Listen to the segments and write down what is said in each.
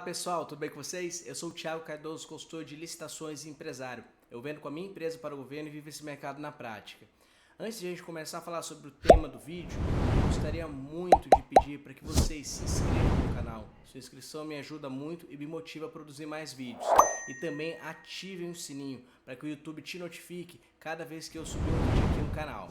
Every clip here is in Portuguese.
Pessoal, tudo bem com vocês? Eu sou o Thiago Cardoso, consultor de licitações e empresário. Eu vendo com a minha empresa para o governo e vivo esse mercado na prática. Antes de a gente começar a falar sobre o tema do vídeo, eu gostaria muito de pedir para que vocês se inscrevam no canal. Sua inscrição me ajuda muito e me motiva a produzir mais vídeos. E também ativem o sininho para que o YouTube te notifique cada vez que eu subir um vídeo aqui no canal.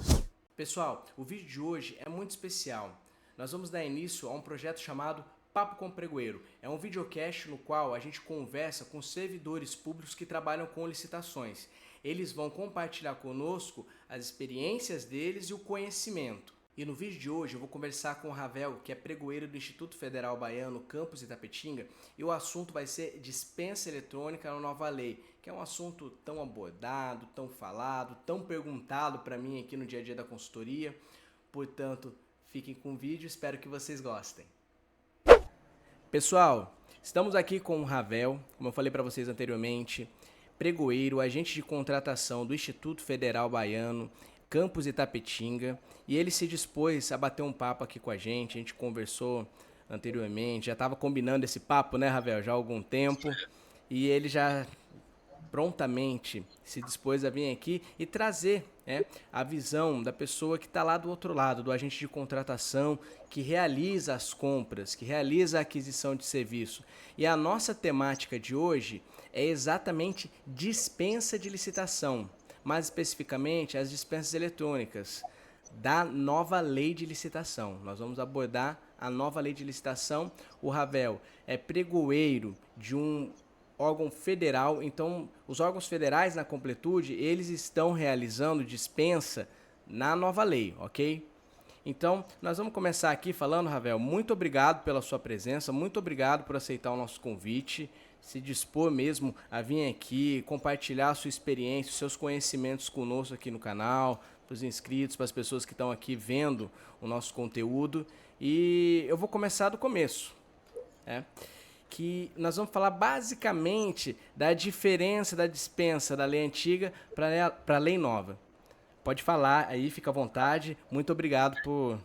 Pessoal, o vídeo de hoje é muito especial. Nós vamos dar início a um projeto chamado Papo com Pregoeiro. É um videocast no qual a gente conversa com servidores públicos que trabalham com licitações. Eles vão compartilhar conosco as experiências deles e o conhecimento. E no vídeo de hoje eu vou conversar com o Ravel, que é pregoeiro do Instituto Federal Baiano, campus Itapetinga, e o assunto vai ser dispensa eletrônica na nova lei, que é um assunto tão abordado, tão falado, tão perguntado para mim aqui no dia a dia da consultoria. Portanto, fiquem com o vídeo, espero que vocês gostem. Pessoal, estamos aqui com o Ravel, como eu falei para vocês anteriormente, pregoeiro, agente de contratação do Instituto Federal Baiano, campus Itapetinga, e ele se dispôs a bater um papo aqui com a gente conversou anteriormente, já estava combinando esse papo, né, Ravel, já há algum tempo, e ele já prontamente se dispôs a vir aqui e trazer a visão da pessoa que está lá do outro lado, do agente de contratação, que realiza as compras, que realiza a aquisição de serviço. E a nossa temática de hoje é exatamente dispensa de licitação, mais especificamente as dispensas eletrônicas da nova lei de licitação. Nós vamos abordar a nova lei de licitação. O Ravel é pregoeiro de um órgão federal, então os órgãos federais na completude, eles estão realizando dispensa na nova lei, ok? Então, nós vamos começar aqui falando, Ravel, muito obrigado pela sua presença, muito obrigado por aceitar o nosso convite, se dispor mesmo a vir aqui, compartilhar a sua experiência, os seus conhecimentos conosco aqui no canal, para os inscritos, para as pessoas que estão aqui vendo o nosso conteúdo. E eu vou começar do começo, que nós vamos falar basicamente da diferença da dispensa da lei antiga para a lei nova. Pode falar aí, fica à vontade. Muito obrigado por,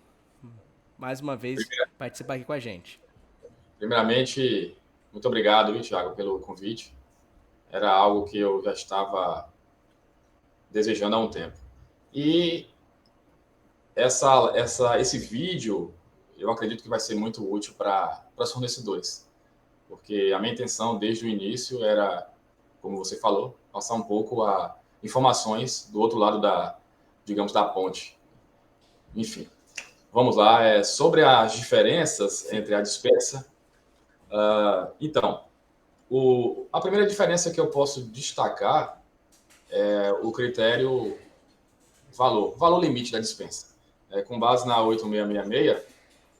mais uma vez, participar aqui com a gente. Primeiramente, muito obrigado, Thiago, pelo convite. Era algo que eu já estava desejando há um tempo. E esse vídeo, eu acredito que vai ser muito útil para os fornecedores. Porque a minha intenção desde o início era, como você falou, passar um pouco a informações do outro lado da ponte. Enfim, vamos lá. Sobre as diferenças entre a dispensa. Então, a primeira diferença que eu posso destacar é o critério valor limite da dispensa. Com base na 8666,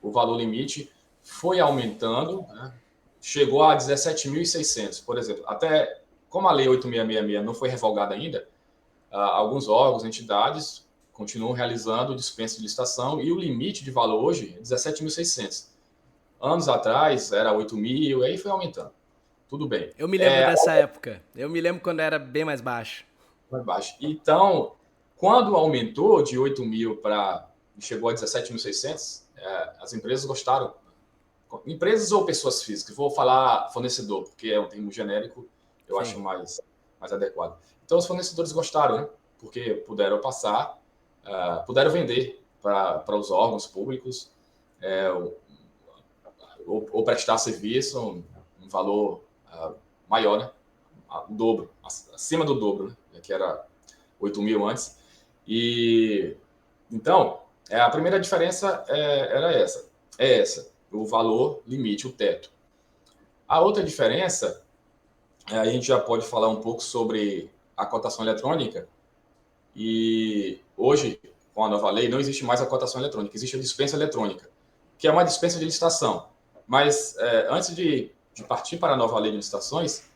o valor limite foi aumentando, né? Chegou a 17.600, por exemplo. Até como a lei 8666 não foi revogada ainda, alguns órgãos, entidades continuam realizando dispensa de licitação e o limite de valor hoje é 17.600. Anos atrás era 8.000, aí foi aumentando. Tudo bem. Eu me lembro dessa época. Eu me lembro quando era bem mais baixo. Mais baixo. Então, quando aumentou de 8.000 para chegou a 17.600, as empresas gostaram. Empresas ou pessoas físicas? Vou falar fornecedor, porque é um termo genérico, eu acho mais adequado. Então, os fornecedores gostaram, né? Porque puderam passar, puderam vender para os órgãos públicos, ou prestar serviço um valor maior, né? O dobro, acima do dobro, né? Que era 8.000 antes. E então, a primeira diferença era essa. O valor limite, o teto. A outra diferença, a gente já pode falar um pouco sobre a cotação eletrônica. E hoje, com a nova lei, não existe mais a cotação eletrônica, existe a dispensa eletrônica, que é uma dispensa de licitação. Mas antes de partir para a nova lei de licitações,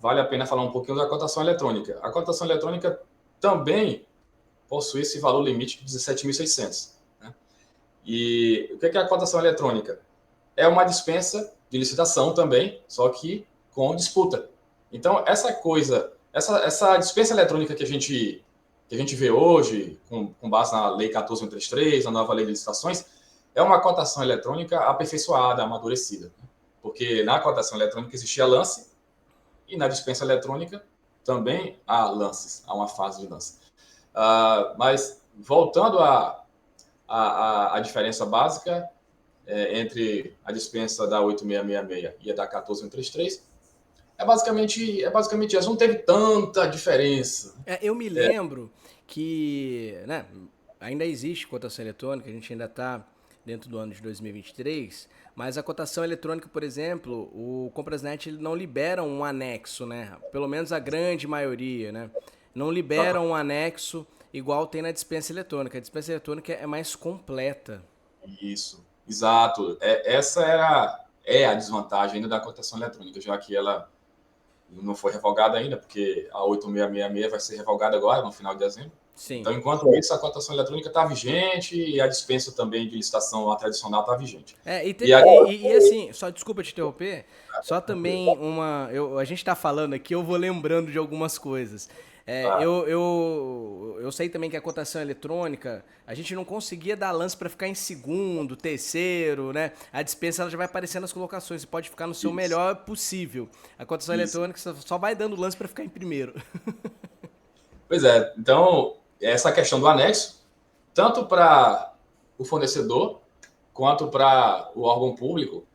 vale a pena falar um pouquinho da cotação eletrônica. A cotação eletrônica também possui esse valor limite de 17.600. E o que é a cotação eletrônica? É uma dispensa de licitação também, só que com disputa. Então, essa dispensa eletrônica que a gente vê hoje, com base na Lei 14.133, a nova Lei de Licitações, é uma cotação eletrônica aperfeiçoada, amadurecida. porque na cotação eletrônica existia lance e na dispensa eletrônica também há lances, há uma fase de lance. Mas voltando à diferença básica entre a dispensa da 8666 e a da 14133, é basicamente isso. Não teve tanta diferença. Eu me lembro que, né, ainda existe cotação eletrônica, a gente ainda está dentro do ano de 2023, mas a cotação eletrônica, por exemplo, o Comprasnet ele não libera um anexo, né? Pelo menos a grande maioria, né? Não libera um anexo igual tem na dispensa eletrônica. A dispensa eletrônica é mais completa. Isso, exato. Essa é a desvantagem ainda da cotação eletrônica, já que ela não foi revogada ainda, porque a 8666 vai ser revogada agora, no final de dezembro. Sim. Então, enquanto isso, a cotação eletrônica está vigente e a dispensa também de licitação a tradicional está vigente. E assim, só desculpa te interromper, só também a gente está falando aqui, eu vou lembrando de algumas coisas. Eu sei também que a cotação eletrônica, a gente não conseguia dar lance para ficar em segundo, terceiro, né? A dispensa ela já vai aparecendo nas colocações, você pode ficar no seu melhor possível. A cotação eletrônica só vai dando lance para ficar em primeiro. Pois é, então essa questão do anexo, tanto para o fornecedor quanto para o órgão público,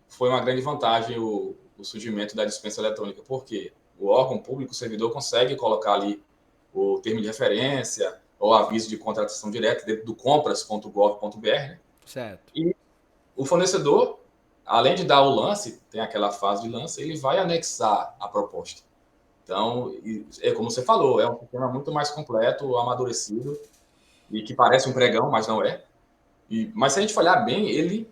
foi uma grande vantagem o surgimento da dispensa eletrônica, porque o órgão público, o servidor, consegue colocar ali o termo de referência ou aviso de contratação direta dentro do compras.gov.br, né? Certo. E o fornecedor, além de dar o lance, tem aquela fase de lance, ele vai anexar a proposta. Então, é como você falou, é um sistema muito mais completo, amadurecido, e que parece um pregão, mas não é. Mas se a gente olhar bem, ele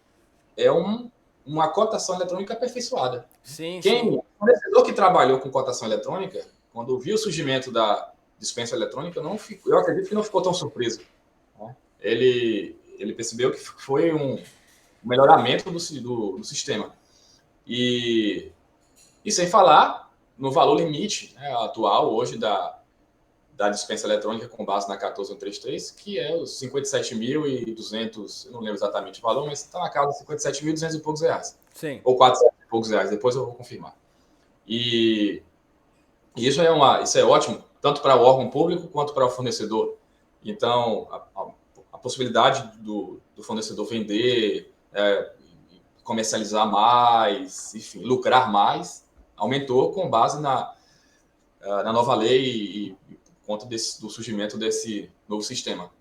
é uma cotação eletrônica aperfeiçoada. Sim. O fornecedor que trabalhou com cotação eletrônica, quando viu o surgimento da dispensa eletrônica, eu acredito que não ficou tão surpreso. Né? Ele percebeu que foi um melhoramento do sistema. E sem falar no valor limite, né, atual hoje da dispensa eletrônica com base na 14133, que é os 57.200, eu não lembro exatamente o valor, mas está na casa de 57.200 e poucos reais. Sim. Ou 400 e poucos reais, depois eu vou confirmar. E isso é ótimo, tanto para o órgão público quanto para o fornecedor. Então, a possibilidade do fornecedor vender, comercializar mais, enfim, lucrar mais, aumentou com base na nova lei e por conta do surgimento desse novo sistema.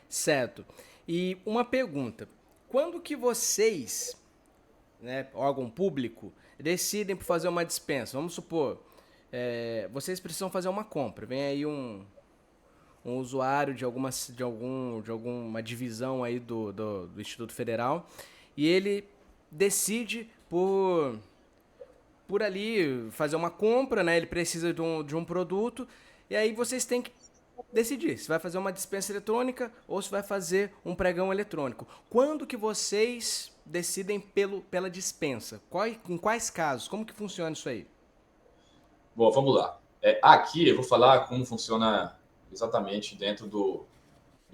Certo. E uma pergunta. Quando que vocês, né, órgão público, decidem por fazer uma dispensa? Vamos supor, vocês precisam fazer uma compra. Vem aí um usuário de alguma divisão aí do Instituto Federal e ele decide por ali fazer uma compra, né? Ele precisa de um produto e aí vocês têm que decidir se vai fazer uma dispensa eletrônica ou se vai fazer um pregão eletrônico. Quando que vocês decidem pela dispensa? Em quais casos? Como que funciona isso aí? Bom, vamos lá. Aqui eu vou falar como funciona exatamente dentro do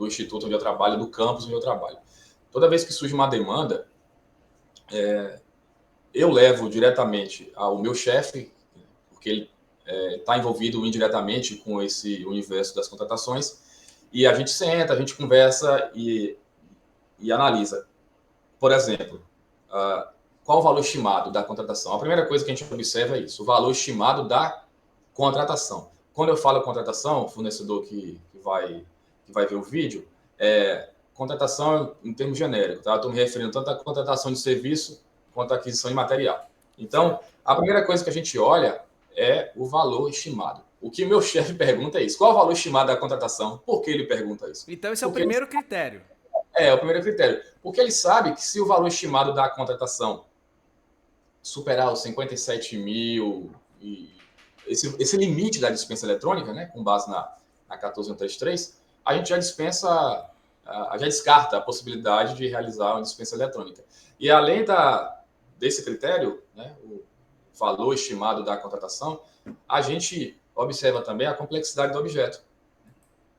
instituto onde eu trabalho, do campus onde eu trabalho. Toda vez que surge uma demanda, eu levo diretamente ao meu chefe, porque ele está envolvido indiretamente com esse universo das contratações, e a gente senta, a gente conversa e analisa. Por exemplo, qual o valor estimado da contratação? A primeira coisa que a gente observa é isso, o valor estimado da contratação. Quando eu falo contratação, o fornecedor que vai ver o vídeo, contratação em termos genéricos, tá? Estou me referindo tanto à contratação de serviço quanto à aquisição de material. Então, a primeira coisa que a gente olha é o valor estimado. O que meu chefe pergunta é isso. Qual o valor estimado da contratação? Por que ele pergunta isso? Então, esse é o primeiro critério. É o primeiro critério. Porque ele sabe que se o valor estimado da contratação superar os 57 mil, esse limite da dispensa eletrônica, né, com base na 14133, a gente já descarta a possibilidade de realizar uma dispensa eletrônica. E além desse critério, né, o valor estimado da contratação, a gente observa também a complexidade do objeto.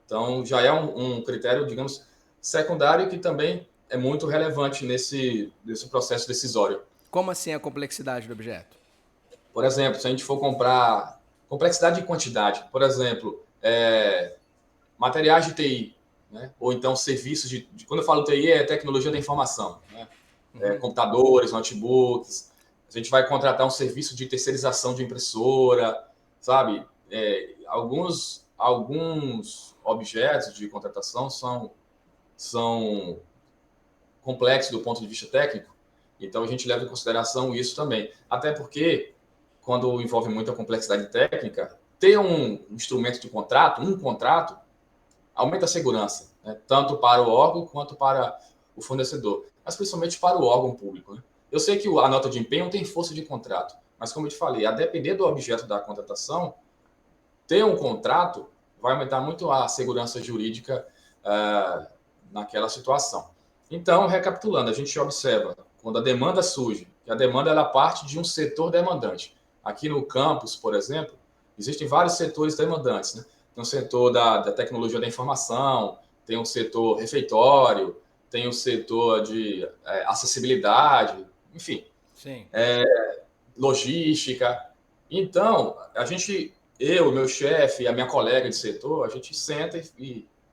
Então, já é um critério, digamos, secundário que também é muito relevante nesse processo decisório. Como assim a complexidade do objeto? Por exemplo, se a gente for comprar complexidade de quantidade, por exemplo, materiais de TI, né? Ou então serviços quando eu falo TI, é tecnologia da informação, né? Computadores, notebooks. A gente vai contratar um serviço de terceirização de impressora, sabe? Alguns objetos de contratação são complexos do ponto de vista técnico, então a gente leva em consideração isso também. Até porque, quando envolve muita complexidade técnica, ter um instrumento de contrato, um contrato, aumenta a segurança, né? Tanto para o órgão quanto para o fornecedor, mas principalmente para o órgão público, né? Eu sei que a nota de empenho tem força de contrato, mas como eu te falei, a depender do objeto da contratação, ter um contrato vai aumentar muito a segurança jurídica naquela situação. Então, recapitulando, a gente observa quando a demanda surge, que a demanda ela parte de um setor demandante. Aqui no campus, por exemplo, existem vários setores demandantes, né? Tem o setor da tecnologia da informação, tem o setor refeitório, tem o setor de acessibilidade, enfim, Sim. logística. Então, eu, meu chefe, a minha colega de setor, a gente senta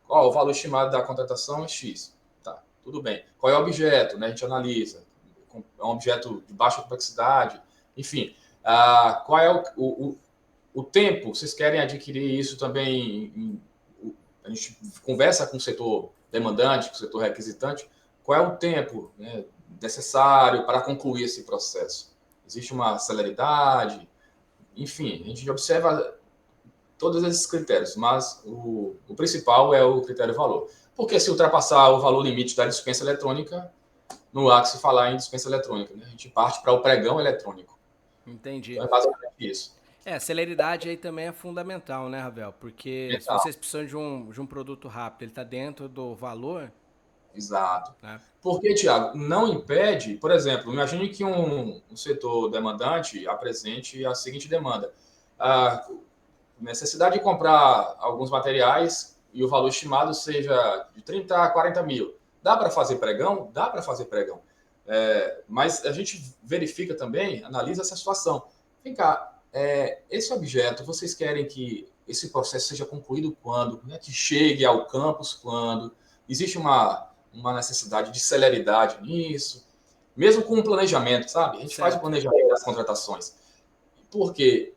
o valor estimado da contratação é X. Tá, tudo bem. Qual é o objeto, né? A gente analisa. É um objeto de baixa complexidade. Enfim, qual é o tempo? Vocês querem adquirir isso também? A gente conversa com o setor demandante, com o setor requisitante. Qual é o tempo, né, necessário para concluir esse processo? Existe uma celeridade? Enfim, a gente observa todos esses critérios, mas o principal é o critério valor. Porque se ultrapassar o valor limite da dispensa eletrônica, não há que se falar em dispensa eletrônica, né? A gente parte para o pregão eletrônico. Entendi. Então é basicamente isso. A celeridade aí também é fundamental, né, Ravel? Porque se Mental. vocês precisam de um produto rápido, ele está dentro do valor, Exato. né? Porque, Tiago, não impede, por exemplo, imagine que um setor demandante apresente a seguinte demanda. A necessidade de comprar alguns materiais e o valor estimado seja de 30 a 40 mil. Dá para fazer pregão? Dá para fazer pregão. Mas a gente verifica também, analisa essa situação. Vem cá, esse objeto, vocês querem que esse processo seja concluído quando? Né? Que chegue ao campus quando? Existe uma necessidade de celeridade nisso? Mesmo com o planejamento, sabe? A gente faz o Certo. planejamento das contratações. Porque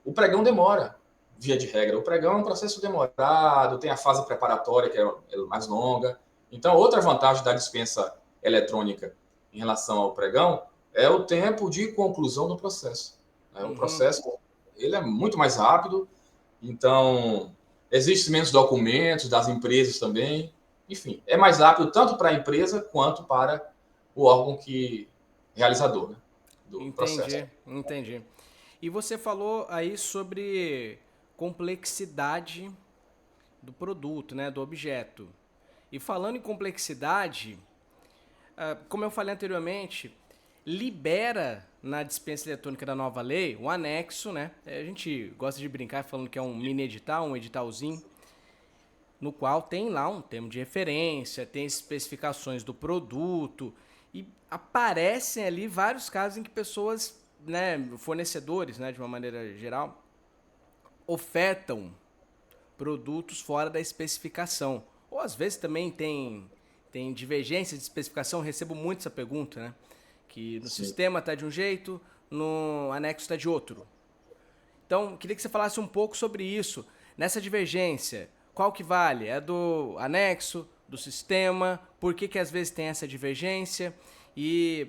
o pregão demora, via de regra. O pregão é um processo demorado, tem a fase preparatória, que é mais longa. Então, outra vantagem da dispensa eletrônica em relação ao pregão é o tempo de conclusão do processo. O Uhum. processo ele é muito mais rápido, então existem menos documentos das empresas também. Enfim, é mais rápido tanto para a empresa quanto para o órgão realizador, né, do processo. Entendi, entendi. E você falou aí sobre complexidade do produto, né, do objeto. E falando em complexidade, como eu falei anteriormente, libera na dispensa eletrônica da nova lei um anexo, né? A gente gosta de brincar falando que é um mini edital, um editalzinho, no qual tem lá um termo de referência, tem especificações do produto e aparecem ali vários casos em que pessoas, né, fornecedores, né, de uma maneira geral, ofertam produtos fora da especificação. Ou às vezes também tem divergência de especificação, eu recebo muito essa pergunta, né? Que no Sim. sistema está de um jeito, no anexo está de outro. Então, queria que você falasse um pouco sobre isso. Nessa divergência, qual que vale? É do anexo, do sistema? Por que às vezes tem essa divergência? E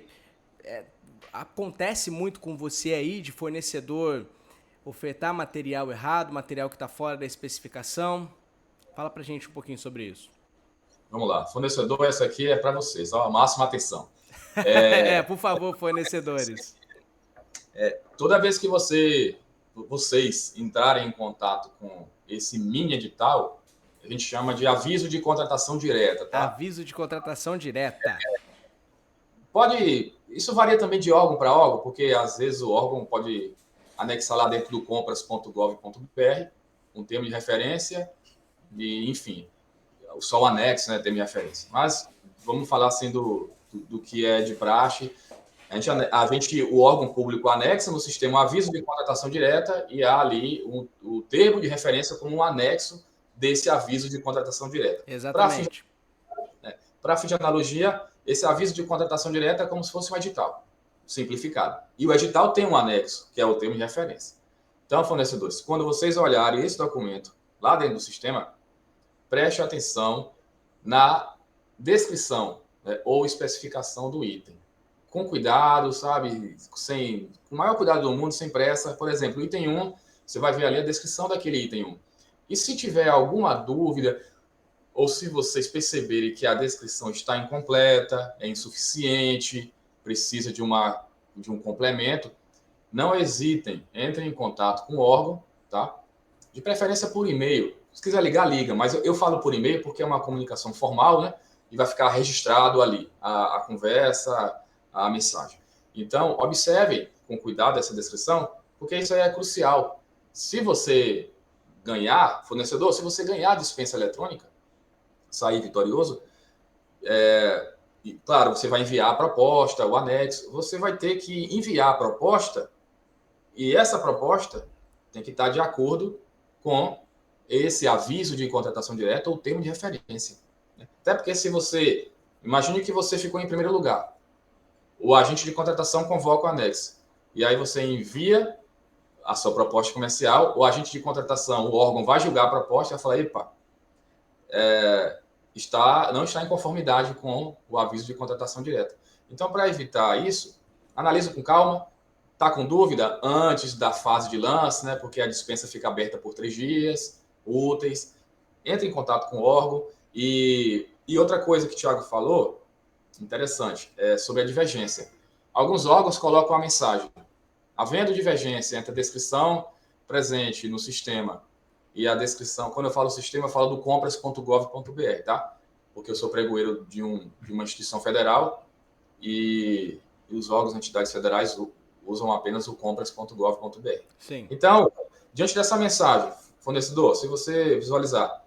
acontece muito com você aí de fornecedor ofertar material errado, material que está fora da especificação? Fala pra gente um pouquinho sobre isso. Vamos lá. Fornecedor, essa aqui é para vocês. Ó, máxima atenção. Por favor, fornecedores. Toda vez que vocês entrarem em contato com esse mini edital, a gente chama de aviso de contratação direta, tá? Aviso de contratação direta. Isso varia também de órgão para órgão, porque às vezes o órgão pode anexar lá dentro do compras.gov.br um termo de referência e, enfim, só o anexo, né, termo de referência. Mas vamos falar assim do que é de praxe. o órgão público anexa no sistema um aviso de contratação direta e há ali o termo de referência como um anexo desse aviso de contratação direta. Exatamente. Para fim de analogia, esse aviso de contratação direta é como se fosse um edital, simplificado. E o edital tem um anexo, que é o termo de referência. Então, fornecedores, quando vocês olharem esse documento lá dentro do sistema, preste atenção na descrição, né, ou especificação do item. Com cuidado, sabe? Com o maior cuidado do mundo, sem pressa. Por exemplo, o item 1, você vai ver ali a descrição daquele item 1. E se tiver alguma dúvida, ou se vocês perceberem que a descrição está incompleta, é insuficiente, precisa de um complemento, não hesitem, entrem em contato com o órgão, tá? De preferência por e-mail. Se quiser ligar, liga, mas eu falo por e-mail porque é uma comunicação formal, né? E vai ficar registrado ali a conversa, a mensagem. Então, observem com cuidado essa descrição, porque isso aí é crucial. Se você ganhar, fornecedor, se você ganhar a dispensa eletrônica, sair vitorioso, e, claro, você vai enviar a proposta, o anexo, você vai ter que enviar a proposta e essa proposta tem que estar de acordo com esse aviso de contratação direta ou termo de referência. Até porque se você... Imagine que você ficou em primeiro lugar. O agente de contratação convoca o anexo. E aí você envia a sua proposta comercial, o agente de contratação, o órgão vai julgar a proposta e vai falar, epa, não está em conformidade com o aviso de contratação direta. Então, para evitar isso, analisa com calma. Está com dúvida? Antes da fase de lance, né? Porque a dispensa fica aberta por 3 dias úteis. Entre em contato com o órgão. E outra coisa que o Thiago falou, interessante, é sobre a divergência. Alguns órgãos colocam a mensagem: havendo divergência entre a descrição presente no sistema e a descrição, quando eu falo sistema, eu falo do compras.gov.br, tá? Porque eu sou pregoeiro de uma instituição federal e os órgãos e entidades federais usam apenas o compras.gov.br. Sim. Então, diante dessa mensagem, fornecedor, se você visualizar,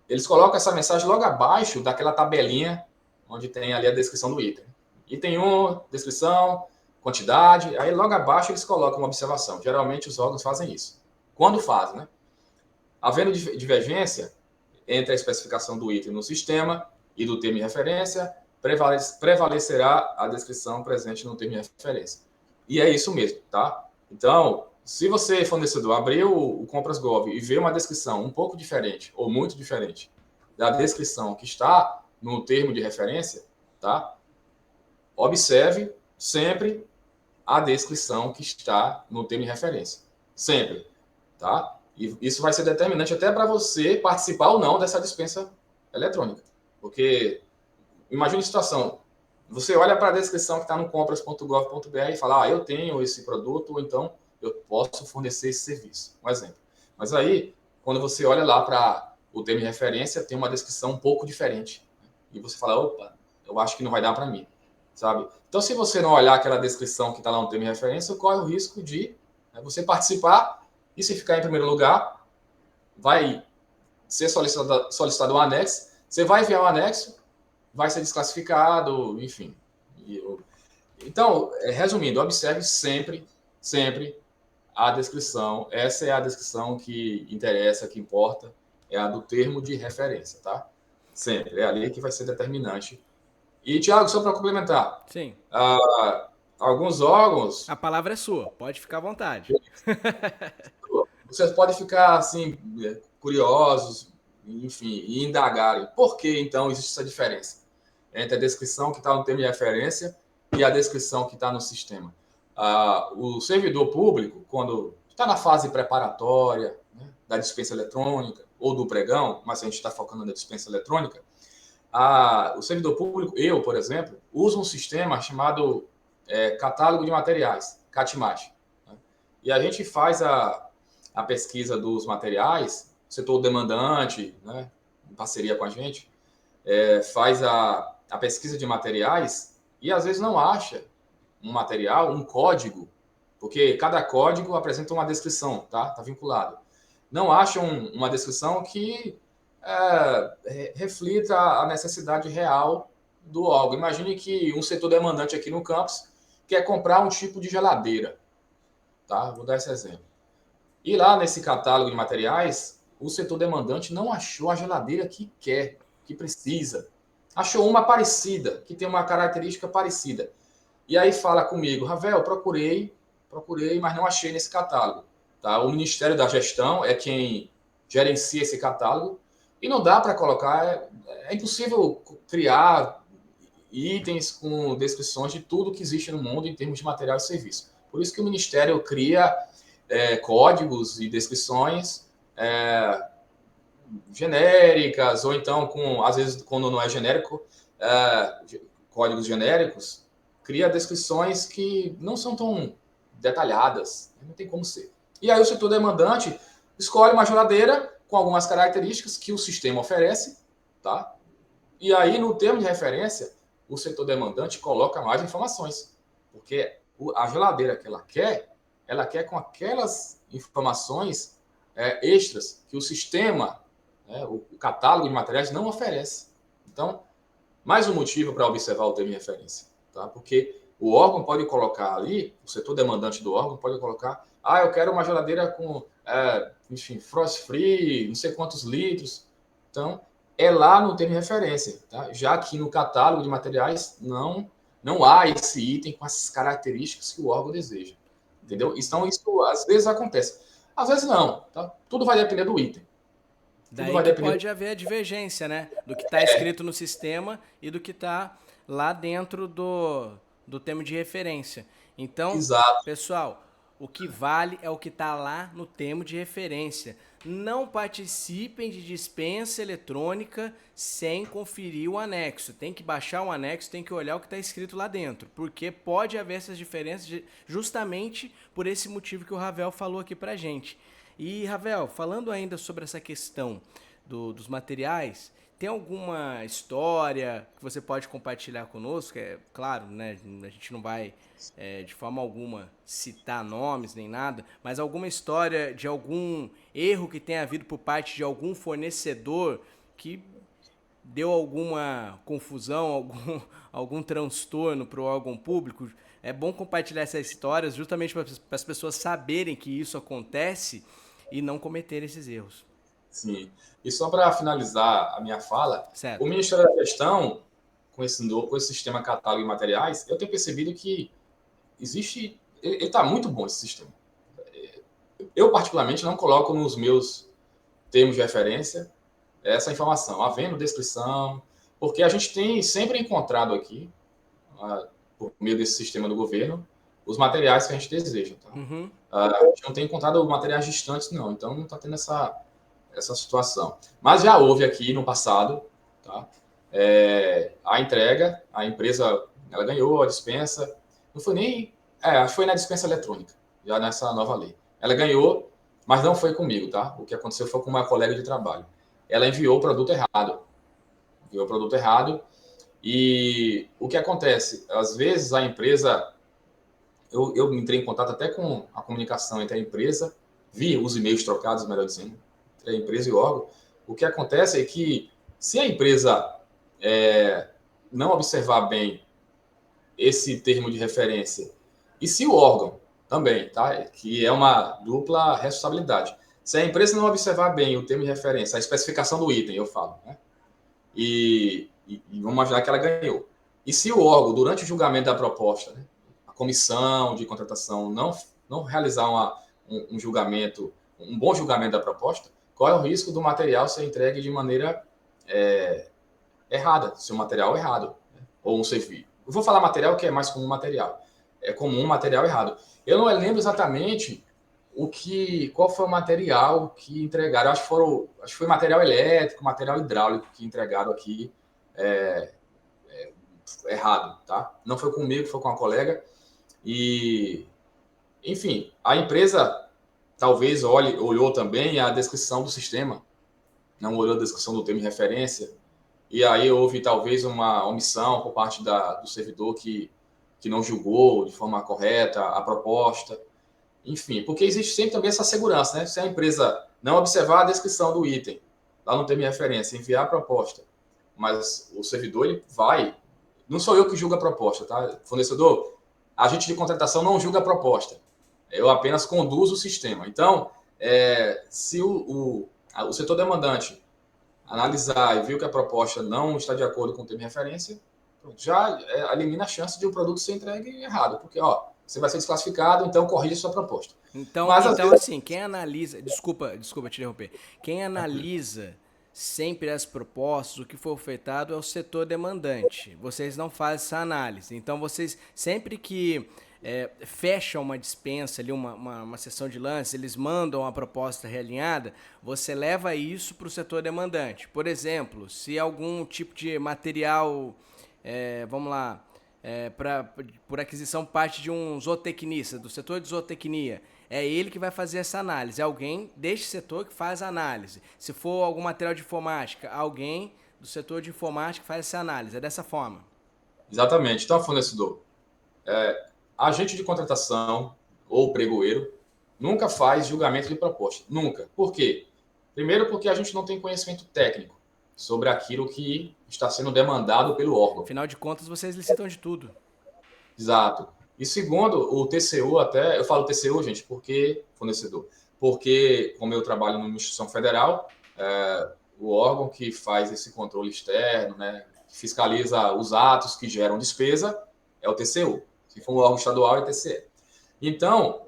eles colocam essa mensagem logo abaixo daquela tabelinha onde tem ali a descrição do item. Item 1, descrição, quantidade, aí logo abaixo eles colocam uma observação. Geralmente os órgãos fazem isso. Quando fazem, né? Havendo divergência entre a especificação do item no sistema e do termo de referência, prevalecerá a descrição presente no termo de referência. E é isso mesmo, tá? Então, se você, fornecedor, abrir o Compras Gov e ver uma descrição um pouco diferente ou muito diferente da descrição que está no termo de referência, tá? Observe sempre a descrição que está no termo de referência. Sempre, tá? E isso vai ser determinante até para você participar ou não dessa dispensa eletrônica. Porque imagine a situação, você olha para a descrição que está no compras.gov.br e fala, eu tenho esse produto, ou então eu posso fornecer esse serviço. Um exemplo. Mas aí, quando você olha lá para o termo de referência, tem uma descrição um pouco diferente. E você fala, opa, eu acho que não vai dar para mim, sabe? Então, se você não olhar aquela descrição que está lá no termo de referência, corre o risco de você participar e, se ficar em primeiro lugar, vai ser solicitado um anexo, você vai enviar um anexo, vai ser desclassificado, enfim. Então, resumindo, observe sempre a descrição. Essa é a descrição que interessa, que importa, é a do termo de referência, tá? Sempre. É ali que vai ser determinante. E, Thiago, só para complementar. Sim. Alguns órgãos... A palavra é sua, pode ficar à vontade. Vocês podem ficar, assim, curiosos, enfim, e indagarem. Por que, então, existe essa diferença entre a descrição que está no termo de referência e a descrição que está no sistema? O servidor público, quando está na fase preparatória, né, da dispensa eletrônica ou do pregão, mas a gente está focando na dispensa eletrônica, o servidor público, eu, por exemplo, uso um sistema chamado catálogo de materiais, CATMAT. Né? E a gente faz a pesquisa dos materiais, o setor demandante, né, em parceria com a gente, faz a pesquisa de materiais e às vezes não acha um material, um código, porque cada código apresenta uma descrição, tá vinculado. Não acha uma descrição que reflita a necessidade real do órgão. Imagine que um setor demandante aqui no campus quer comprar um tipo de geladeira, tá? Vou dar esse exemplo. E lá nesse catálogo de materiais, o setor demandante não achou a geladeira que quer, que precisa. Achou uma parecida, que tem uma característica parecida. E aí fala comigo, Ravel, procurei, mas não achei nesse catálogo. Tá? O Ministério da Gestão é quem gerencia esse catálogo e não dá para colocar, é impossível criar itens com descrições de tudo que existe no mundo em termos de material e serviço. Por isso que o Ministério cria códigos e descrições genéricas, ou então, às vezes, quando não é genérico, códigos genéricos, cria descrições que não são tão detalhadas, não tem como ser. E aí o setor demandante escolhe uma geladeira com algumas características que o sistema oferece, tá? E aí, no termo de referência, o setor demandante coloca mais informações, porque a geladeira que ela quer com aquelas informações extras que o sistema, o catálogo de materiais não oferece. Então, mais um motivo para observar o termo de referência, tá? Porque o órgão pode colocar ali, o setor demandante do órgão pode colocar, eu quero uma geladeira com, enfim, frost free, não sei quantos litros. Então, é lá no termo de referência, tá? Já que no catálogo de materiais não há esse item com as características que o órgão deseja, entendeu? Então, isso às vezes acontece. Às vezes não, tá? Tudo vai depender do item. Tudo Daí vai que depender. pode haver a divergência, né? Do que está escrito no sistema e do que está lá dentro do termo de referência. Então, Exato. pessoal, o que vale é o que está lá no termo de referência. Não participem de dispensa eletrônica sem conferir o anexo. Tem que baixar o anexo, tem que olhar o que está escrito lá dentro. Porque pode haver essas diferenças justamente por esse motivo que o Ravel falou aqui pra gente. E, Ravel, falando ainda sobre essa questão dos materiais, tem alguma história que você pode compartilhar conosco? É claro, né? A gente não vai de forma alguma citar nomes nem nada, mas alguma história de algum erro que tenha havido por parte de algum fornecedor que deu alguma confusão, algum transtorno para o órgão público? É bom compartilhar essas histórias justamente para as pessoas saberem que isso acontece e não cometer esses erros. Sim. E só para finalizar a minha fala, o Certo. Ministério da Gestão, com esse sistema catálogo de materiais, eu tenho percebido que existe. Ele está muito bom esse sistema. Eu, particularmente, não coloco nos meus termos de referência essa informação, havendo descrição, porque a gente tem sempre encontrado aqui, por meio desse sistema do governo, os materiais que a gente deseja. Tá? Uhum. A gente não tem encontrado materiais distantes, não. Então, não está tendo essa situação. Mas já houve aqui no passado, tá? A entrega, a empresa ela ganhou a dispensa, não foi nem, foi na dispensa eletrônica, já nessa nova lei. Ela ganhou, mas não foi comigo, tá? O que aconteceu foi com uma colega de trabalho. Ela enviou o produto errado, e o que acontece? Às vezes a empresa, eu entrei em contato até com a comunicação entre a empresa, vi os e-mails trocados, melhor dizendo, entre a empresa e o órgão. O que acontece é que, se a empresa não observar bem esse termo de referência, e se o órgão também, tá? Que é uma dupla responsabilidade. Se a empresa não observar bem o termo de referência, a especificação do item, eu falo, né? E vamos imaginar que ela ganhou. E se o órgão, durante o julgamento da proposta, né, a comissão de contratação não realizar um julgamento, um bom julgamento da proposta, qual é o risco do material ser entregue de maneira errada, ser um material errado, né? Ou um serviço. Eu vou falar material que é mais comum material. É comum material errado. Eu não lembro exatamente qual foi o material que entregaram. Acho que foi material elétrico, material hidráulico que entregaram aqui errado, tá? Não foi comigo, foi com uma colega. E, enfim, a empresa talvez olhou também a descrição do sistema, não olhou a descrição do termo de referência, e aí houve talvez uma omissão por parte do servidor que não julgou de forma correta a proposta. Enfim, porque existe sempre também essa segurança, né? Se a empresa não observar a descrição do item, lá no termo de referência, enviar a proposta, mas o servidor ele vai não sou eu que julgo a proposta, tá? Fornecedor, agente de contratação não julga a proposta. Eu apenas conduzo o sistema. Então, se o setor demandante analisar e viu que a proposta não está de acordo com o termo de referência, já elimina a chance de o produto ser entregue errado, porque você vai ser desclassificado, então corrige a sua proposta. Então, Mas às então vezes, assim, quem analisa. Desculpa te interromper. Quem analisa sempre as propostas, o que foi ofertado é o setor demandante. Vocês não fazem essa análise. Então, vocês, sempre que fecham uma dispensa ali, uma sessão de lances, eles mandam a proposta realinhada, você leva isso para o setor demandante. Por exemplo, se algum tipo de material, vamos lá, por aquisição parte de um zootecnista, do setor de zootecnia, é ele que vai fazer essa análise. É alguém deste setor que faz a análise. Se for algum material de informática, alguém do setor de informática faz essa análise. É dessa forma. exatamente. Então, fornecedor, agente de contratação ou pregoeiro nunca faz julgamento de proposta. Nunca. Por quê? Primeiro, porque a gente não tem conhecimento técnico sobre aquilo que está sendo demandado pelo órgão. Afinal de contas, vocês licitam de tudo. Exato. E segundo, o TCU até, eu falo TCU, gente, porque, fornecedor, porque como eu trabalho numa instituição federal, o órgão que faz esse controle externo, né, que fiscaliza os atos que geram despesa, é o TCU. Se for um órgão estadual, é TCE. Então,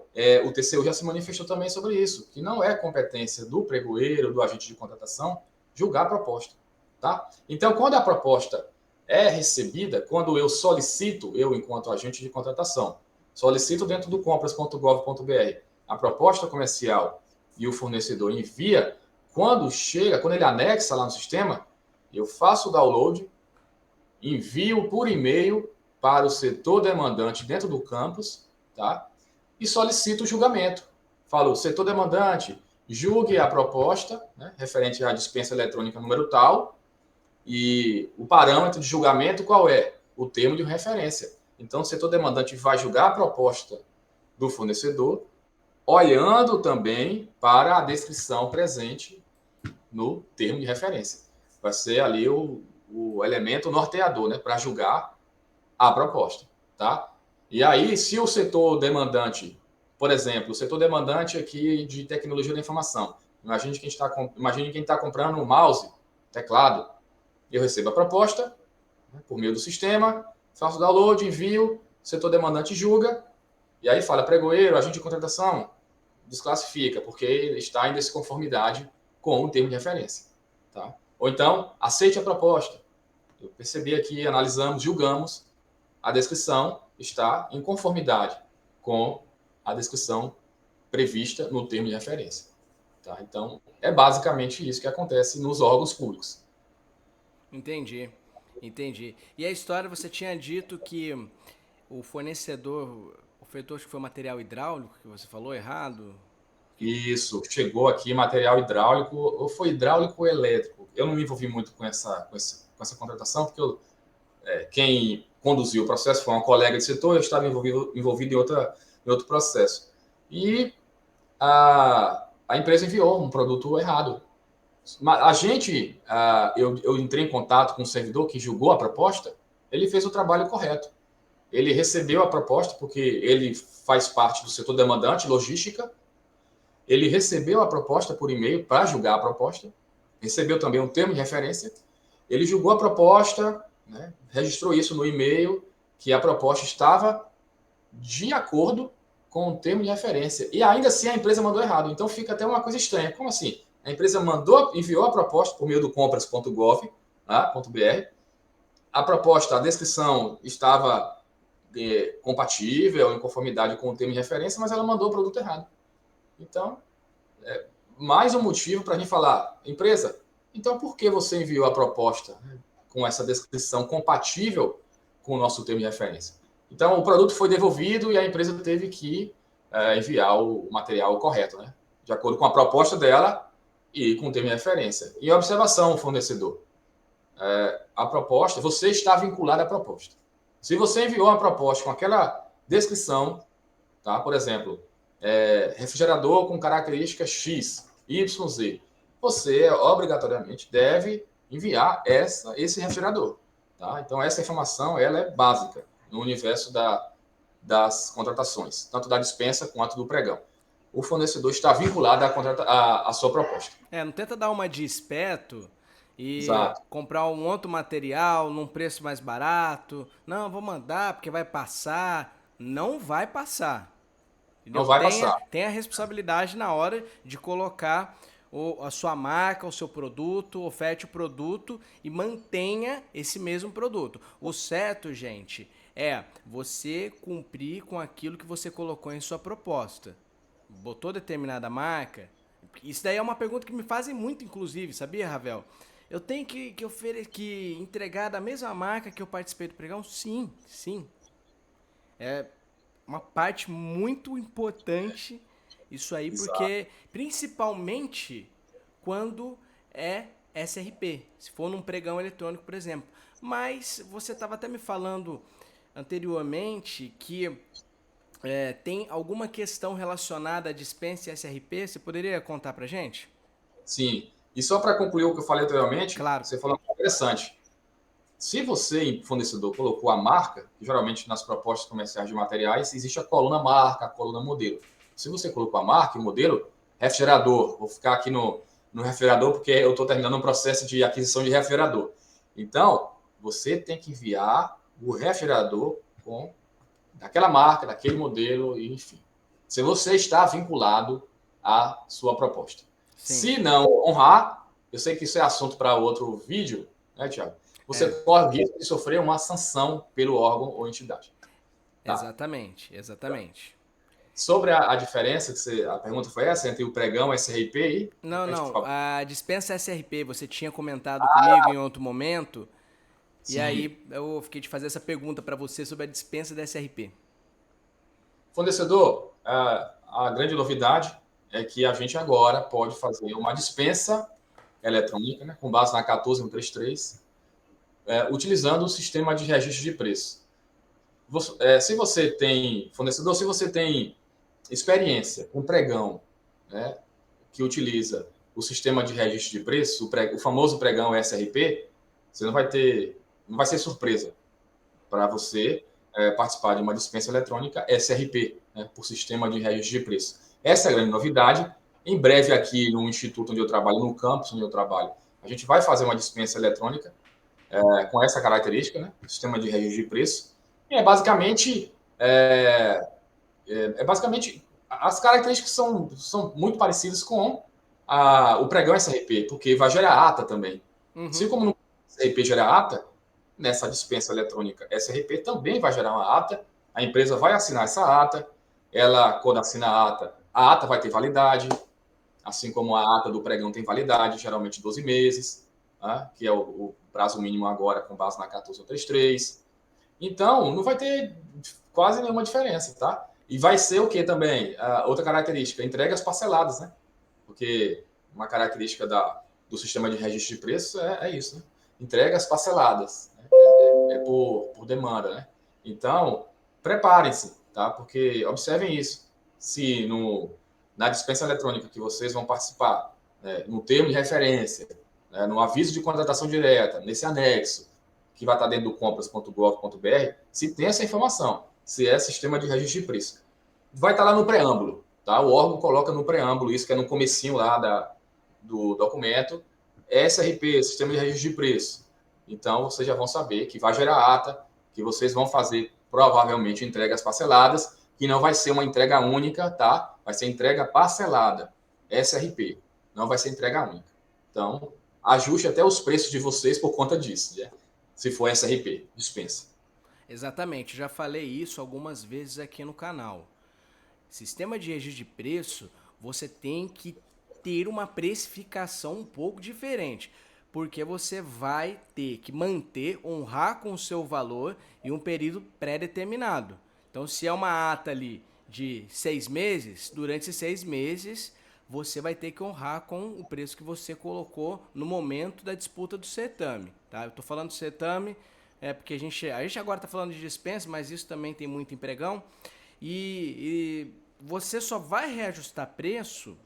o TCU já se manifestou também sobre isso, que não é competência do pregoeiro, do agente de contratação, julgar a proposta. Tá? Então, quando a proposta é recebida, quando eu solicito, eu enquanto agente de contratação, solicito dentro do compras.gov.br a proposta comercial e o fornecedor envia, quando chega, quando ele anexa lá no sistema, eu faço o download, envio por e-mail para o setor demandante dentro do campus, tá? E solicito o julgamento. Falo, setor demandante, julgue a proposta, né, referente à dispensa eletrônica número tal, e o parâmetro de julgamento qual é? O termo de referência. Então, o setor demandante vai julgar a proposta do fornecedor, olhando também para a descrição presente no termo de referência. Vai ser ali o elemento norteador, né, para julgar a proposta, tá? E aí, se o setor demandante, por exemplo, o setor demandante aqui de tecnologia da informação, imagine quem está comprando um mouse, teclado, eu recebo a proposta, né, por meio do sistema, faço o download, envio, o setor demandante julga, e aí fala, pregoeiro, agente de contratação, desclassifica, porque ele está em desconformidade com o termo de referência. Tá? Ou então, aceite a proposta. Eu percebi aqui, analisamos, julgamos, a descrição está em conformidade com a descrição prevista no termo de referência. Tá? Então, é basicamente isso que acontece nos órgãos públicos. Entendi, entendi. E a história, você tinha dito que o fornecedor ofertou, acho que foi material hidráulico, que você falou errado. Isso, chegou aqui material hidráulico, ou foi hidráulico ou elétrico. Eu não me envolvi muito com essa contratação, porque quem conduziu o processo foi uma colega de setor, eu estava envolvido em outro processo. E a empresa enviou um produto errado. A gente, eu entrei em contato com o servidor que julgou a proposta, ele fez o trabalho correto. Ele recebeu a proposta, porque ele faz parte do setor demandante, logística. Ele recebeu a proposta por e-mail para julgar a proposta, recebeu também um termo de referência, ele julgou a proposta, né, registrou isso no e-mail, que a proposta estava de acordo com o termo de referência. E ainda assim a empresa mandou errado. Então fica até uma coisa estranha. Como assim? A empresa enviou a proposta por meio do compras.gov.br. A proposta, a descrição estava compatível, em conformidade com o termo de referência, mas ela mandou o produto errado. Então, mais um motivo para a gente falar, empresa, então por que você enviou a proposta, né, com essa descrição compatível com o nosso termo de referência? Então, o produto foi devolvido e a empresa teve que enviar o material correto, né, de acordo com a proposta dela e com o termo de referência. E observação, fornecedor, a proposta, você está vinculado à proposta. Se você enviou uma proposta com aquela descrição, tá, por exemplo, refrigerador com características X, Y, Z, você obrigatoriamente deve enviar esse refrigerador. Tá? Então, essa informação ela é básica no universo das contratações, tanto da dispensa quanto do pregão. O fornecedor está vinculado à sua proposta. Não tenta dar uma de esperto e Exato. comprar um outro material num preço mais barato. Não, vou mandar porque vai passar. Não vai passar. Não Entendeu? vai passar. Tenha a responsabilidade na hora de colocar a sua marca, o seu produto, oferte o produto e mantenha esse mesmo produto. O certo, gente, é você cumprir com aquilo que você colocou em sua proposta. Botou determinada marca? Isso daí é uma pergunta que me fazem muito, inclusive, sabia, Ravel? Eu tenho que entregar da mesma marca que eu participei do pregão? Sim, sim. É uma parte muito importante isso aí, Exato. porque principalmente quando é SRP, se for num pregão eletrônico, por exemplo. Mas você estava até me falando anteriormente que tem alguma questão relacionada à dispensa e SRP, você poderia contar pra gente? Sim. E só para concluir o que eu falei anteriormente, Claro. você falou algo interessante. Se você, fornecedor, colocou a marca, geralmente nas propostas comerciais de materiais, existe a coluna marca, a coluna modelo. Se você colocou a marca e o modelo, refrigerador, vou ficar aqui no refrigerador porque eu estou terminando um processo de aquisição de refrigerador. Então, você tem que enviar o refrigerador com daquela marca, daquele modelo, enfim. Se você está vinculado à sua proposta. Sim. Se não honrar, eu sei que isso é assunto para outro vídeo, né, Tiago? Você É, corre o risco de sofrer uma sanção pelo órgão ou entidade. Tá? exatamente, exatamente. Sobre a diferença, a pergunta foi essa, entre o pregão, SRP e... Não, Repete, por não. favor. A dispensa SRP, você tinha comentado comigo em outro momento, e Sim. aí eu fiquei de fazer essa pergunta para você sobre a dispensa da SRP. Fornecedor, a grande novidade é que a gente agora pode fazer uma dispensa eletrônica, né, com base na 14133, utilizando o sistema de registro de preço. Se você tem, fornecedor, se você tem experiência com pregão, né, que utiliza o sistema de registro de preço, o famoso pregão SRP, você não vai ser surpresa para você participar de uma dispensa eletrônica SRP, né, por sistema de registro de preço. Essa é a grande novidade. Em breve, aqui no instituto onde eu trabalho, no campus onde eu trabalho, a gente vai fazer uma dispensa eletrônica com essa característica, né, sistema de registro de preço. E basicamente as características são muito parecidas com o pregão SRP, porque vai gerar ata também. Se Uhum. como no SRP gera ata, nessa dispensa eletrônica SRP também vai gerar uma ata, a empresa vai assinar essa ata, ela, quando assina a ata vai ter validade, assim como a ata do pregão tem validade, geralmente 12 meses, tá? Que é o prazo mínimo agora com base na 14133. Então, não vai ter quase nenhuma diferença, tá? E vai ser o que também? Outra característica, entregas parceladas, né? Porque uma característica do sistema de registro de preços é isso, né? Entregas parceladas, né? É por demanda, né? Então, preparem-se, tá? Porque observem isso. Se na dispensa eletrônica que vocês vão participar, né, no termo de referência, né, no aviso de contratação direta, nesse anexo, que vai estar dentro do compras.gov.br, se tem essa informação, se é sistema de registro de preço. Vai estar lá no preâmbulo, tá? O órgão coloca no preâmbulo, isso que é no comecinho lá do documento, SRP, Sistema de Registro de Preço. Então, vocês já vão saber que vai gerar ata, que vocês vão fazer provavelmente entregas parceladas, que não vai ser uma entrega única, tá? Vai ser entrega parcelada, SRP, não vai ser entrega única. Então, ajuste até os preços de vocês por conta disso, né? Se for SRP, dispensa. Exatamente, já falei isso algumas vezes aqui no canal. Sistema de registro de preço, você tem que ter uma precificação um pouco diferente, porque você vai ter que manter, honrar com o seu valor em um período pré-determinado. Então, se é uma ata ali de 6 meses, durante esses 6 meses você vai ter que honrar com o preço que você colocou no momento da disputa do certame. Tá? Eu estou falando do certame porque a gente agora está falando de dispensa, mas isso também tem muito em pregão. E você só vai reajustar preço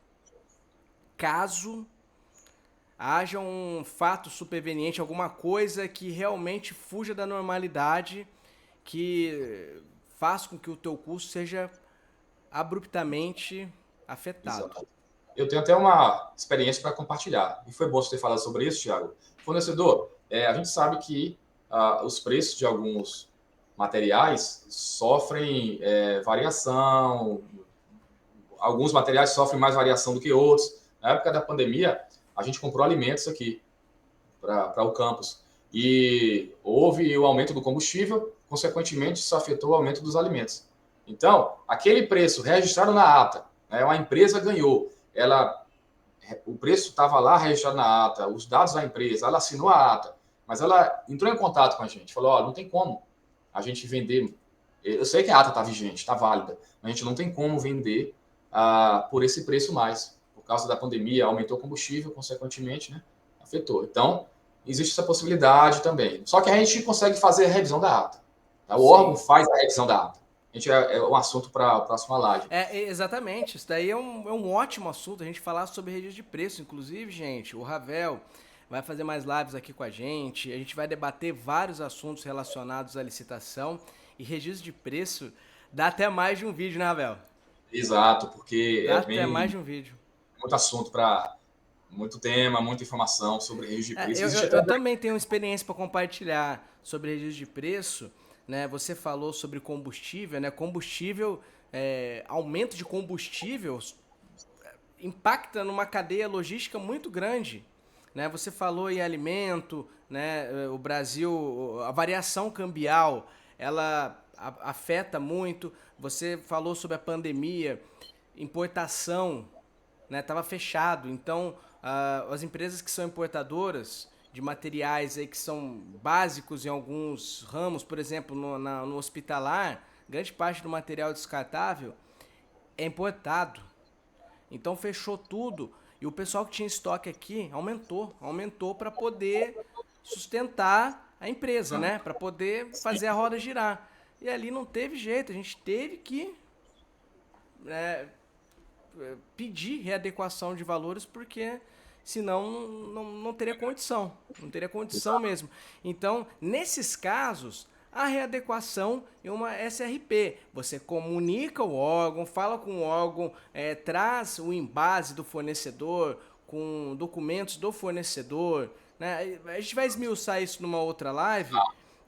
caso haja um fato superveniente, alguma coisa que realmente fuja da normalidade, que faz com que o teu curso seja abruptamente afetado. Exato. Eu tenho até uma experiência para compartilhar. E foi bom você ter falado sobre isso, Thiago. Fornecedor, a gente sabe que os preços de alguns materiais sofrem variação, alguns materiais sofrem mais variação do que outros. Na época da pandemia, a gente comprou alimentos aqui para o campus. E houve o aumento do combustível, consequentemente, isso afetou o aumento dos alimentos. Então, aquele preço registrado na ata, né, uma empresa ganhou, o preço estava lá registrado na ata, os dados da empresa, ela assinou a ata, mas ela entrou em contato com a gente, falou: ó, não tem como a gente vender. Eu sei que a ata está vigente, está válida, mas a gente não tem como vender por esse preço mais. Por causa da pandemia, aumentou o combustível, consequentemente, né, afetou. Então, existe essa possibilidade também. Só que a gente consegue fazer a revisão da ata. Tá? O órgão Sim. faz a revisão da ata. A gente é um assunto para a próxima live. Exatamente. Isso daí é um ótimo assunto, a gente falar sobre registro de preço. Inclusive, gente, o Ravel vai fazer mais lives aqui com a gente vai debater vários assuntos relacionados à licitação e registro de preço. Dá até mais de um vídeo, né, Ravel? Exato, porque Dá é até mais bem de um vídeo. muito assunto para muito tema, muita informação sobre registro de preço. Eu, eu, Existe até eu também tenho experiência para compartilhar sobre registro de preço, né? Você falou sobre combustível, né? Combustível, aumento de combustível impacta numa cadeia logística muito grande, né? Você falou em alimento, né? O Brasil, a variação cambial, ela afeta muito. Você falou sobre a pandemia, importação, né? Tava fechado. Então, as empresas que são importadoras de materiais aí que são básicos em alguns ramos, por exemplo, no hospitalar, grande parte do material descartável é importado. Então fechou tudo e o pessoal que tinha estoque aqui aumentou para poder sustentar a empresa, né? Para poder fazer a roda girar. E ali não teve jeito, a gente teve que pedir readequação de valores porque senão não teria condição, não teria condição mesmo. Então, nesses casos, a readequação é uma SRP. Você comunica o órgão, fala com o órgão, traz o embase do fornecedor, com documentos do fornecedor. Né? A gente vai esmiuçar isso numa outra live,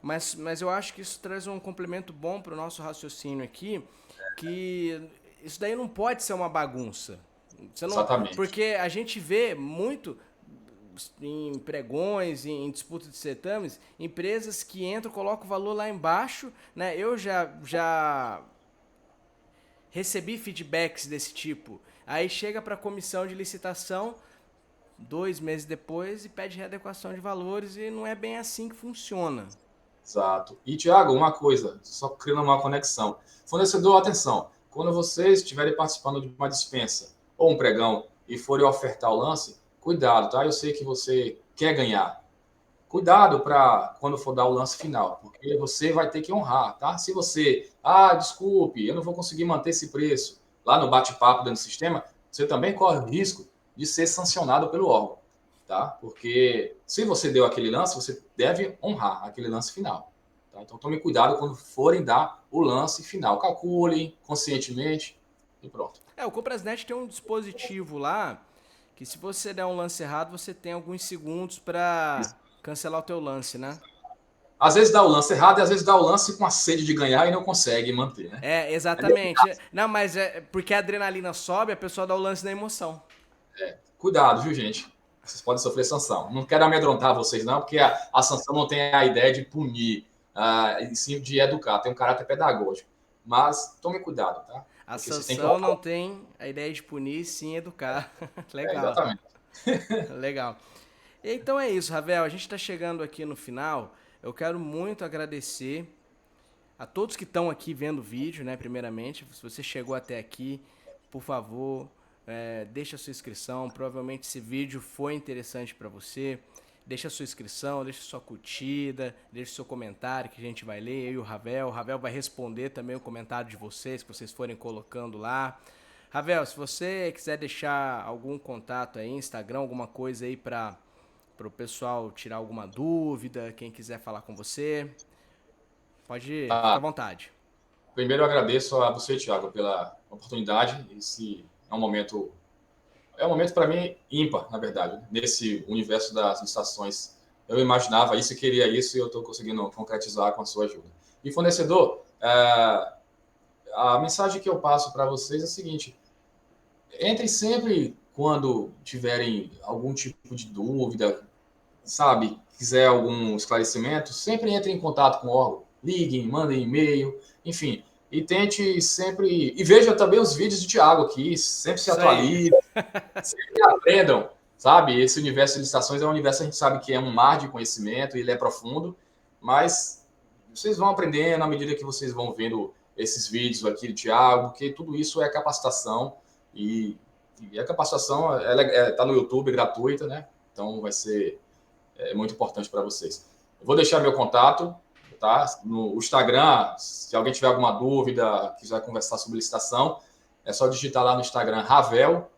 mas eu acho que isso traz um complemento bom para o nosso raciocínio aqui, que isso daí não pode ser uma bagunça. Você não, exatamente. porque a gente vê muito em pregões, em disputa de certames, empresas que entram, colocam o valor lá embaixo, né? Eu já recebi feedbacks desse tipo. Aí chega para a comissão de licitação 2 meses depois e pede readequação de valores e não é bem assim que funciona. Exato. E, Tiago, uma coisa, só criando uma conexão. Fornecedor, atenção, quando vocês estiverem participando de uma dispensa ou um pregão e forem ofertar o lance, cuidado, tá? Eu sei que você quer ganhar. Cuidado para quando for dar o lance final, porque você vai ter que honrar, tá? Se você, desculpe, eu não vou conseguir manter esse preço lá no bate-papo dentro do sistema, você também corre o risco de ser sancionado pelo órgão, tá? Porque se você deu aquele lance, você deve honrar aquele lance final, tá? Então tome cuidado quando forem dar o lance final. Calculem conscientemente e pronto. O Comprasnet tem um dispositivo lá que se você der um lance errado, você tem alguns segundos para cancelar o teu lance, né? Às vezes dá o lance errado e às vezes dá o lance com a sede de ganhar e não consegue manter, né? Exatamente. Não, mas é porque a adrenalina sobe, a pessoa dá o lance na emoção. Cuidado, viu, gente? Vocês podem sofrer sanção. Não quero amedrontar vocês, não, porque a sanção não tem a ideia de punir, e sim de educar, tem um caráter pedagógico. Mas tome cuidado, tá? A Porque vocês têm que sanção honrar. não tem a ideia de punir, sim educar. Legal, Exatamente. legal. Então é isso, Ravel. A gente está chegando aqui no final. Eu quero muito agradecer a todos que estão aqui vendo o vídeo, né? Primeiramente, se você chegou até aqui, por favor, deixa a sua inscrição. Provavelmente esse vídeo foi interessante para você. Deixa a sua inscrição, deixa a sua curtida, deixa o seu comentário que a gente vai ler, eu e o Ravel. O Ravel vai responder também o comentário de vocês, que vocês forem colocando lá. Ravel, se você quiser deixar algum contato aí, Instagram, alguma coisa aí para o pessoal tirar alguma dúvida, quem quiser falar com você, pode, fica à Ah, vontade. primeiro eu agradeço a você, Thiago, pela oportunidade. Esse é um momento para mim ímpar, na verdade, né? Nesse universo das licitações. Eu imaginava isso e queria isso e eu estou conseguindo concretizar com a sua ajuda. E fornecedor, a mensagem que eu passo para vocês é a seguinte: entrem sempre quando tiverem algum tipo de dúvida, sabe, quiser algum esclarecimento, sempre entre em contato com o órgão. Liguem, mandem e-mail, enfim. E tente sempre. E veja também os vídeos do Thiago aqui, sempre se Isso aí. atualize, sempre aprendam, sabe? Esse universo de licitações é um universo que a gente sabe que é um mar de conhecimento, ele é profundo, mas vocês vão aprendendo à medida que vocês vão vendo esses vídeos aqui do Thiago, porque tudo isso é capacitação e a capacitação ela tá no YouTube gratuita, né? Então vai ser muito importante para vocês. Eu vou deixar meu contato, tá? No Instagram, se alguém tiver alguma dúvida, quiser conversar sobre licitação, é só digitar lá no Instagram ravel.rib,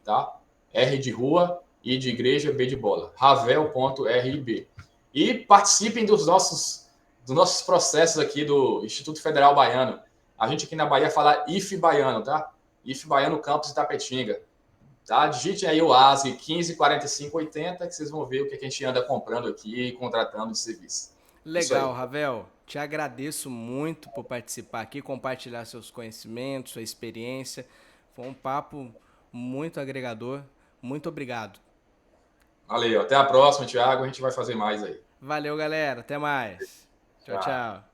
tá? R de rua, I de igreja, B de bola. ravel.rib. E participem dos nossos processos aqui do Instituto Federal Baiano. A gente aqui na Bahia fala IF Baiano, tá? IF Baiano Campus Itapetinga. Tá? Digitem aí o ASG 154580 que vocês vão ver o que a gente anda comprando aqui e contratando de serviço. Isso Legal, aí. Ravel. Te agradeço muito por participar aqui, compartilhar seus conhecimentos, sua experiência. Foi um papo muito agregador. Muito obrigado. Valeu, até a próxima, Thiago. A gente vai fazer mais aí. Valeu, galera. Até mais. Tchau, Tchau. tchau.